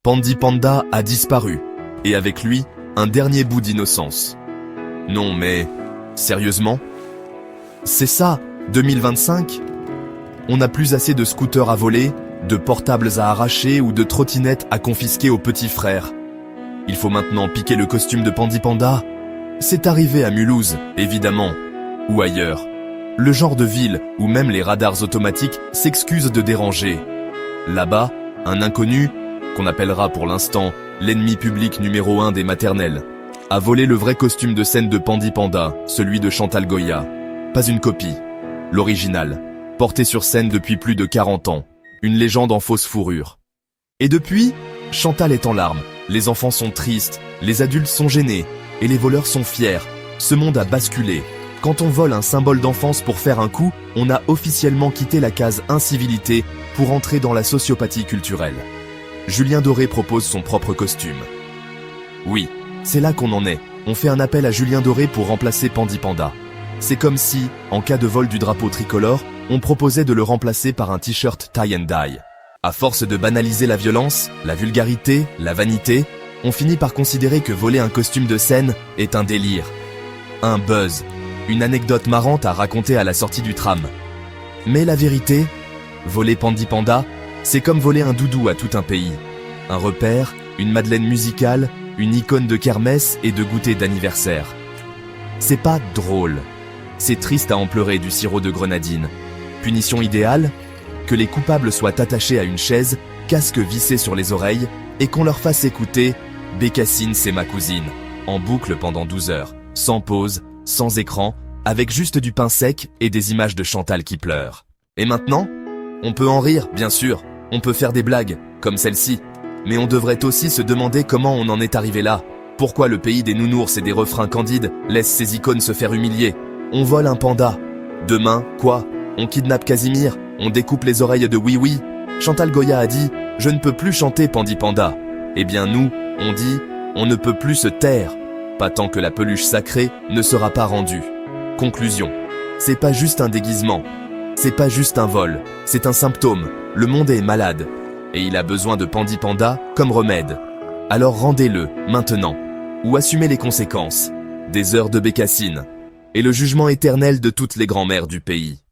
Pandi Panda a disparu, et avec lui, un dernier bout d'innocence. Non mais, sérieusement? C'est ça, 2025? On n'a plus assez de scooters à voler, de portables à arracher ou de trottinettes à confisquer aux petits frères. Il faut maintenant piquer le costume de Pandi Panda. C'est arrivé à Mulhouse, évidemment, ou ailleurs. Le genre de ville où même les radars automatiques s'excusent de déranger. Là-bas, un inconnu, qu'on appellera pour l'instant l'ennemi public numéro 1 des maternelles, a volé le vrai costume de scène de Pandi Panda, celui de Chantal Goya. Pas une copie, l'original, porté sur scène depuis plus de 40 ans, une légende en fausse fourrure. Et depuis, Chantal est en larmes, les enfants sont tristes, les adultes sont gênés, et les voleurs sont fiers. Ce monde a basculé. Quand on vole un symbole d'enfance pour faire un coup, on a officiellement quitté la case incivilité pour entrer dans la sociopathie culturelle. Julien Doré propose son propre costume. Oui, c'est là qu'on en est. On fait un appel à Julien Doré pour remplacer Pandi Panda. C'est comme si, en cas de vol du drapeau tricolore, on proposait de le remplacer par un t-shirt tie and dye. À force de banaliser la violence, la vulgarité, la vanité, on finit par considérer que voler un costume de scène est un délire. Un buzz, une anecdote marrante à raconter à la sortie du tram. Mais la vérité, voler Pandi Panda, c'est comme voler un doudou à tout un pays. Un repère, une madeleine musicale, une icône de kermesse et de goûter d'anniversaire. C'est pas drôle. C'est triste à en pleurer du sirop de grenadine. Punition idéale? Que les coupables soient attachés à une chaise, casque vissé sur les oreilles, et qu'on leur fasse écouter « Bécassine, c'est ma cousine » en boucle pendant 12 heures, sans pause, sans écran, avec juste du pain sec et des images de Chantal qui pleure. Et maintenant? On peut en rire, bien sûr, on peut faire des blagues, comme celle-ci, mais on devrait aussi se demander comment on en est arrivé là. Pourquoi le pays des nounours et des refrains candides laisse ses icônes se faire humilier? On vole un panda. Demain, quoi? On kidnappe Casimir? On découpe les oreilles de Oui Oui? Chantal Goya a dit « Je ne peux plus chanter Pandi Panda ». Eh bien nous, on dit « On ne peut plus se taire ». Pas tant que la peluche sacrée ne sera pas rendue. Conclusion. C'est pas juste un déguisement. C'est pas juste un vol. C'est un symptôme. Le monde est malade. Et il a besoin de Pandi Panda comme remède. Alors rendez-le, maintenant. Ou assumez les conséquences. Des heures de bécassine. Et le jugement éternel de toutes les grand-mères du pays.